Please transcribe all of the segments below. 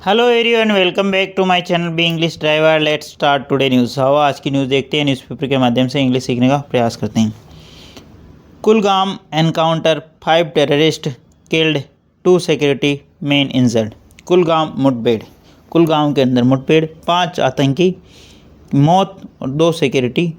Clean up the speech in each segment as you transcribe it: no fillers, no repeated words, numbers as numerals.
Hello everyone, welcome back to my channel B English driver. Let's start today news. आज की news देखते हैं, newspaper के माध्यम से इंग्लिश सीखने का प्रयास करते हैं। Kulgam encounter, 5 terrorist killed, 2 security man injured. Kulgam मुठभेड़, कुलगाम के अंदर मुठभेड़, 5 आतंकी मौत और 2 सिक्योरिटी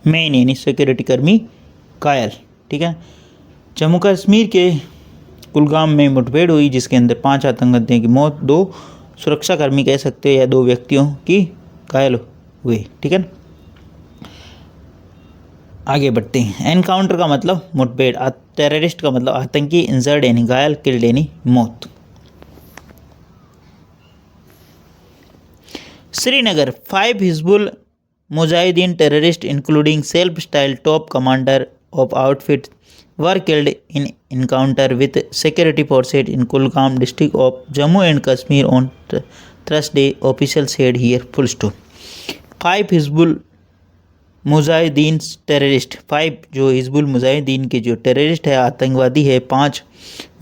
मैन यानी सिक्योरिटी कर्मी घायल। ठीक है, जम्मू कश्मीर के कुलगाम में मुठभेड़ हुई जिसके अंदर 5 आतंकवादियों की मौत, 2 सुरक्षाकर्मी कह सकते हैं या 2 व्यक्तियों की घायल हुए। ठीक है, आगे बढ़ते हैं। एनकाउंटर का मतलब मुठभेड़, टेररिस्ट का मतलब आतंकी, इंजर्ड यानी घायल, किल्ड यानी मौत। Srinagar, 5 Hizbul Mujahideen terrorist including self style top commander of outfit were killed in encounter with security forces in Kulgam district of Jammu and Kashmir on Thursday, officials said here. Full stop. 5 Hizbul Mujahideen terrorist, 5 जो हिजबुल मुजाहिदीन के जो terrorist है, आतंकवादी है, 5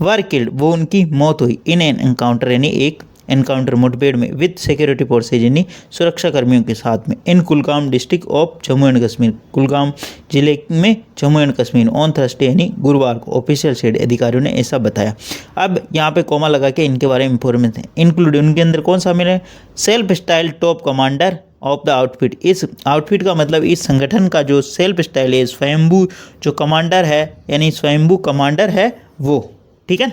were killed, वो उनकी मौत हुई इन एन एनकाउंटर यानी एक एनकाउंटर मुठभेड़ में विद सिक्योरिटी फोर्सेज यानी सुरक्षा कर्मियों के साथ में in Kulgam district of Jammu and Kashmir, Kulgam जिले में Jammu and Kashmir on Thursday यानी गुरुवार को, ऑफिशियल सेड अधिकारियों ने ऐसा बताया। अब यहाँ पे कोमा लगा के इनके बारे में इंफॉर्मेशन इंक्लूड, उनके अंदर कौन शामिल है? Self style top commander of the outfit. इस आउटफिट का मतलब इस संगठन का जो सेल्फ स्टाइल है, स्वयंभू जो कमांडर है यानी स्वयंभू कमांडर है वो, ठीक है,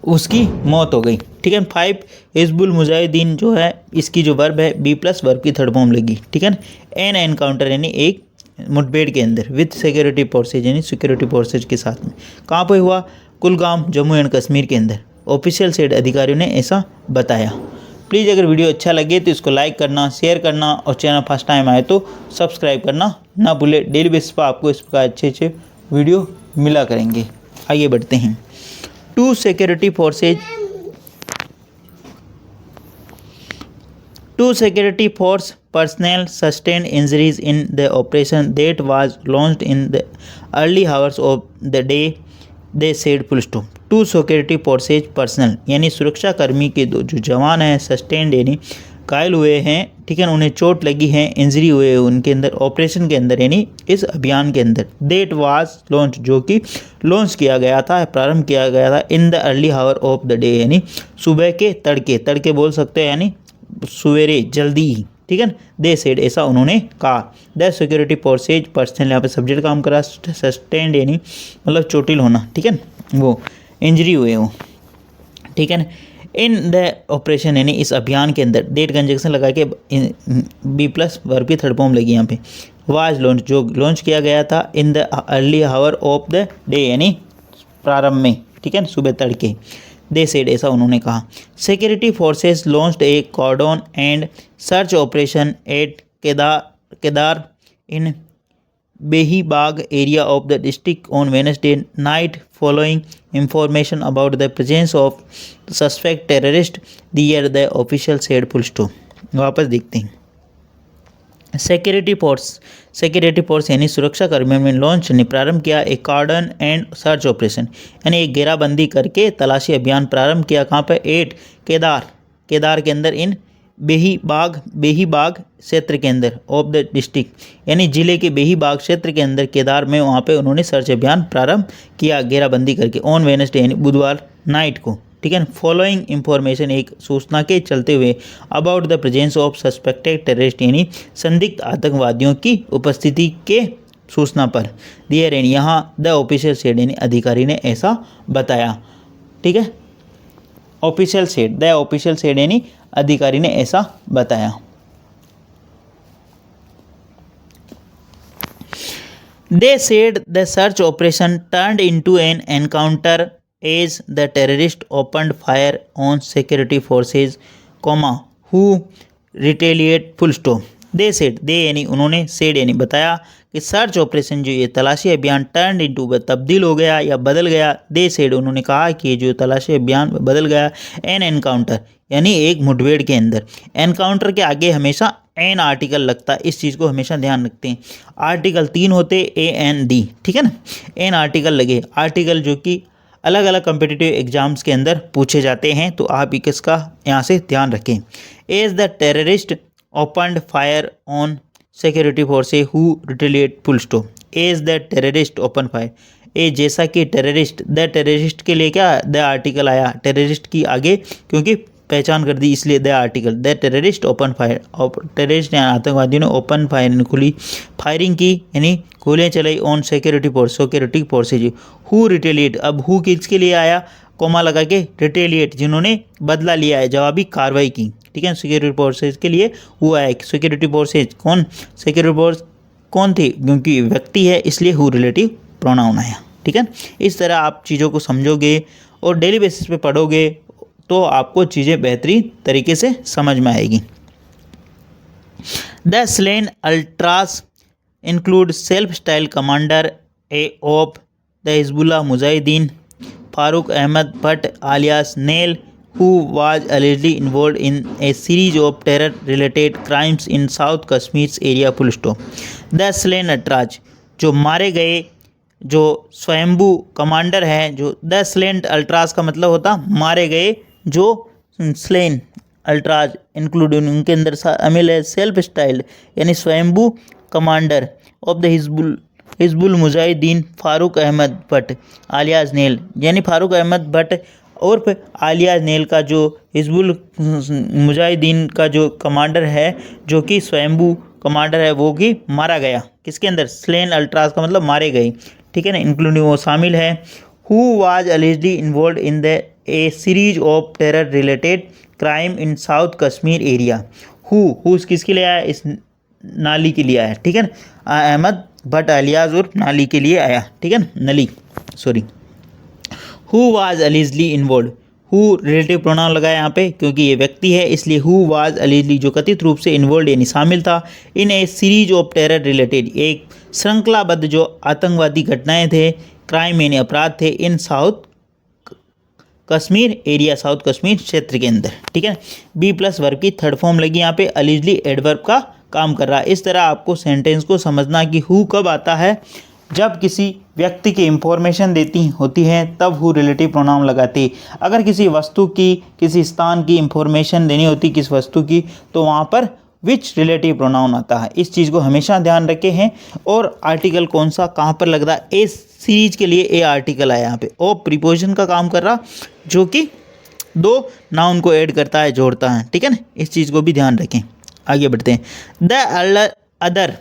उसकी मौत हो गई। ठीक है, 5 हिजबुल मुजाहिदीन जो है, इसकी जो वर्ब है B+ वर्ब की थर्ड फॉर्म लगी। ठीक है, एन एनकाउंटर यानी एक मुठभेड़ के अंदर विद सिक्योरिटी फोर्सेज यानी सिक्योरिटी फोर्सेज के साथ में। कहाँ पे हुआ? कुलगाम जम्मू एंड कश्मीर के अंदर, ऑफिशियल सेड अधिकारियों ने ऐसा बताया। प्लीज़ अगर वीडियो अच्छा लगे तो इसको लाइक करना, शेयर करना और चैनल फर्स्ट टाइम आए तो सब्सक्राइब करना ना भूले। डेली बेसिस पर आपको इस प्रकार अच्छे अच्छे वीडियो मिला करेंगे। आगे बढ़ते हैं। 2 security force personnel sustained injuries in the operation that was launched in the early hours of the day, they said. full stop. 2 security forces personnel यानी सुरक्षा कर्मी के 2 जो जवान हैं सस्टेंड यानी घायल हुए हैं, ठीक है, उन्हें चोट लगी है, इंजरी हुए उनके अंदर ऑपरेशन के अंदर यानी इस अभियान के अंदर। डेट वाज लॉन्च जो कि लॉन्च किया गया था, प्रारंभ किया गया था in the early hour of the day यानी सुबह के तड़के, तड़के बोल सकते हैं यानी सवेरे जल्दी ही। ठीक है, दे सेड ऐसा उन्होंने कहा। द सिक्योरिटी फोर्सेज पर्सनल, यहाँ पे सब्जेक्ट काम करा, सस्टेंड यानी मतलब चोटिल होना, ठीक है, वो इंजरी हुए हो, ठीक है ना। इन द ऑपरेशन यानी इस अभियान के अंदर, डेट कंजक्शन लगा के B+ वर्ब की थर्ड फॉर्म लगी यहाँ पे। वाज लॉन्च जो लॉन्च किया गया था in the early hour of the day यानी प्रारंभ में, ठीक है, सुबह तड़के। दे सेड ऐसा उन्होंने कहा। Security forces launched a cordon and search operation at Kedar in Behibag area of the district on Wednesday night following information about the presence of suspect terrorist there, the official said. full stop. वापस देखते हैं। Security force यानी सुरक्षा कर्मियों ने launch ने प्रारंभ किया एक कार्डन एंड सर्च ऑपरेशन यानी एक घेराबंदी करके तलाशी अभियान प्रारंभ किया। कहाँ पे? 8 केदार के अंदर इन बेहीबाग क्षेत्र के अंदर ऑफ द डिस्ट्रिक्ट यानी जिले के बेहीबाग क्षेत्र के अंदर केदार में, वहाँ पे उन्होंने सर्च अभियान प्रारंभ किया घेराबंदी करके ऑन वेडनेसडे यानी बुधवार नाइट को, ठीक है। फॉलोइंग इंफॉर्मेशन एक सूचना के चलते हुए about the presence of suspected terrorist यानी संदिग्ध आतंकवादियों की उपस्थिति के सूचना पर दियर यानी यहाँ द ऑफिशियल सेड यानी अधिकारी ने ऐसा बताया, ठीक है। Official said, the official said यानी अधिकारी ने ऐसा बताया। They said the search operation turned into an encounter as the terrorists opened fire on security forces, who retaliate. full stop. They said, they यानी उन्होंने, said यानी बताया कि सर्च ऑपरेशन जो ये तलाशी अभियान टर्न इनटू तब्दील हो गया या बदल गया। दे सेड उन्होंने कहा कि जो तलाशी अभियान बदल गया एन एनकाउंटर यानी एक मुठभेड़ के अंदर। एनकाउंटर के आगे हमेशा एन आर्टिकल लगता है, इस चीज़ को हमेशा ध्यान रखते हैं। आर्टिकल 3 होते AND, ठीक है ना, एन आर्टिकल लगे, आर्टिकल जो कि अलग अलग कम्पिटिटिव एग्जाम्स के अंदर पूछे जाते हैं, तो आप इसका यहाँ से ध्यान रखें। As the terrorist opened fire on security forces who retaliate full stop. As the terrorist open fire, ए जैसा कि टेररिस्ट, द टेररिस्ट के लिए क्या द आर्टिकल आया, टेररिस्ट की आगे क्योंकि पहचान कर दी इसलिए the article, the terrorist open fire, terrorist यानी आतंकवादियों ने ओपन फायर यानी खुली फायरिंग की यानी गोलियां चलाई on security forces who retaliate. अब हु किसके लिए आया, कोमा लगा के, रिटेलिएट जिन्होंने बदला लिया है, जवाबी कार्रवाई की, ठीक है। सिक्योरिटी फोर्सेज के लिए हु आया, सिक्योरिटी फोर्सेज कौन, सिक्योरिटी फोर्स कौन थे, क्योंकि व्यक्ति है इसलिए हु रिलेटिव प्रोनाउन आया, ठीक है। इस तरह आप चीज़ों को समझोगे और डेली बेसिस पे पढ़ोगे तो आपको चीज़ें बेहतरीन तरीके से समझ में आएगी। The slain ultras include self style commander a of the Hizbullah Mujahideen Farooq Ahmad Bhat alias Nail, who was allegedly involved in a series of terror related crimes in South Kashmir's area full stop। The slain ultras, जो मारे गए, जो स्वयंभू commander है, जो the slain ultras का मतलब होता मारे गए, जो स्लेन अल्ट्राज इंक्लूड उनके अंदर शामिल है सेल्फ स्टाइल्ड यानी स्वयंभू commander of the Hizbul Mujahideen Farooq Ahmad Bhat alias Nail, यानी फारूक अहमद भट्ट और alias नेल का जो हिजबुल मुजाहिदीन का जो कमांडर है, जो कि स्वयंभू कमांडर है, वो भी मारा गया किसके अंदर, स्लेन अल्ट्राज का मतलब मारे गए, ठीक है ना, इंक्लूडिंग वो शामिल है। Who was allegedly involve in the A series of terror related crime in south Kashmir area. Who किसके लिए आया, इस नाली के लिए आया, ठीक है ना, अहमद भट्ट alias और नाली के लिए आया, ठीक है ना, नली sorry. Who was allegedly involve, who relative pronoun लगाया यहाँ पे क्योंकि ये व्यक्ति है, इसलिए हु वाज allegedly जो कथित रूप से इन्वॉल्व यानी शामिल था, इन ए सीरीज ऑफ टेरर रिलेटेड एक श्रृंखलाबद्ध जो आतंकवादी घटनाएं थे, क्राइम यानी अपराध थे, in south Kashmir area, south Kashmir क्षेत्र के अंदर, ठीक है। बी प्लस वर्ब की थर्ड फॉर्म लगी यहाँ पे, अलीजली एडवर्ब का काम कर रहा है। इस तरह आपको सेंटेंस को समझना कि हु कब आता है, जब किसी व्यक्ति की इंफॉर्मेशन देती होती है तब हु रिलेटिव प्रोनाउन लगाते। अगर किसी वस्तु की, किसी स्थान की इंफॉर्मेशन देनी होती किस वस्तु की, तो वहाँ पर विच रिलेटिव प्रोनाउन आता है। इस चीज़ को हमेशा ध्यान रखे हैं। और आर्टिकल कौन सा कहाँ पर लग रहा है, ए सीरीज के लिए ए आर्टिकल है यहाँ पे, ओ प्रीपोजिशन का काम कर रहा, जो कि दो नाउन को ऐड करता है, जोड़ता है, ठीक है ना, इस चीज़ को भी ध्यान रखें। आगे बढ़ते हैं। द अदर,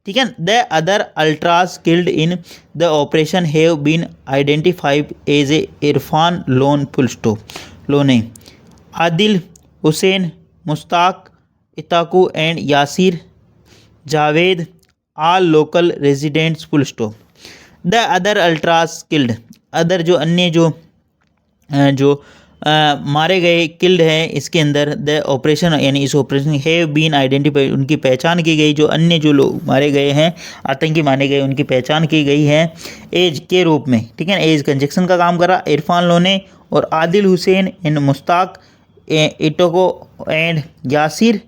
ठीक है, the other ultras killed in the operation have been identified as a Irfan Lone full stop, Lone, Adil Hussain, Mushtaq, इताकू and Yasir Javed, all local residents full stop. The other ultras killed, other जो अन्य जो मारे गए, किल्ड है इसके अंदर, द ऑपरेशन यानी इस ऑपरेशन हैव बीन आइडेंटिफाइड उनकी पहचान की गई, जो अन्य जो लोग मारे गए हैं, आतंकी मारे गए, उनकी पहचान की गई है एज के रूप में, ठीक है। एज कंजक्शन का काम करा, इरफान लोने और आदिल हुसैन एंड मुश्ताक, इटोको एंड यासिर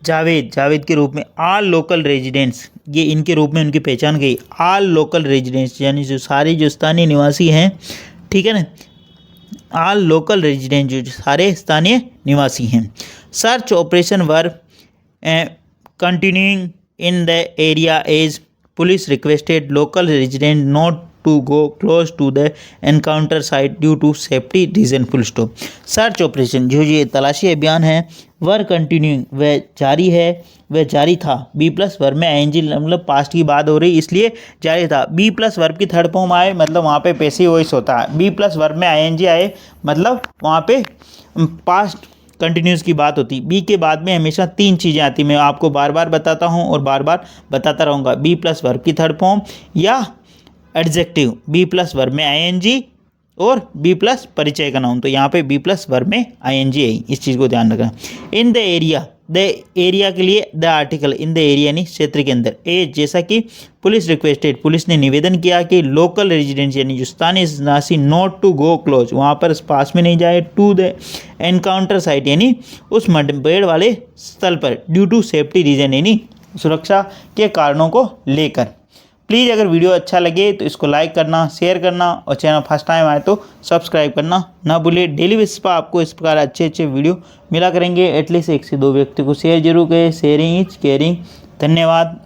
जावेद के रूप में, आल लोकल रेजिडेंट्स, ये इनके रूप में उनकी पहचान गई, आल लोकल रेजिडेंट्स यानी जो सारे जो स्थानीय निवासी हैं, ठीक है ना, आल लोकल रेजिडेंट जो सारे स्थानीय निवासी हैं। Search operation were continuing in the area as police requested local resident not to go close to the encounter site due to safety reason full stop. Search operation जो ये तलाशी अभियान है, वर कंटिन्यूइंग वह जारी है, वह जारी था, बी प्लस वर्ब में आईएनजी मतलब पास्ट की बात हो रही इसलिए जारी था। बी प्लस वर्ब की थर्ड फॉर्म आए मतलब वहाँ पे पैसिव वॉइस होता है, बी प्लस वर्ब में आईएनजी आए मतलब वहाँ पे पास्ट कंटिन्यूस की बात होती। बी के बाद में हमेशा तीन चीज़ें आती, मैं आपको बार बार बताता हूँ और बार बार बताता रहूँगा। बी प्लस वर्ब की थर्ड फॉर्म या एडजेक्टिव, बी प्लस वर्ब में आईएनजी और बी प्लस परिचय का नाउन, तो यहाँ पे बी प्लस वर्ब में आईएनजी है, इस चीज़ को ध्यान रखना। इन द एरिया के लिए the article in the area यानी क्षेत्र के अंदर। ए जैसा कि पुलिस रिक्वेस्टेड, पुलिस ने निवेदन किया कि लोकल रेजिडेंट्स यानी जो स्थानीय निवासी नॉट टू गो क्लोज, वहाँ पर पास में नहीं जाए, टू द एनकाउंटर साइट यानी उस मुठभेड़ वाले स्थल पर, ड्यू टू सेफ्टी रीजन यानी सुरक्षा के कारणों को लेकर। प्लीज़ अगर वीडियो अच्छा लगे तो इसको लाइक करना, शेयर करना और चैनल फर्स्ट टाइम आए तो सब्सक्राइब करना ना भूलिए। डेली बेसिस पर आपको इस प्रकार अच्छे वीडियो मिला करेंगे। एटलीस्ट 1 से 2 व्यक्ति को शेयर जरूर करें। Sharing is caring. धन्यवाद।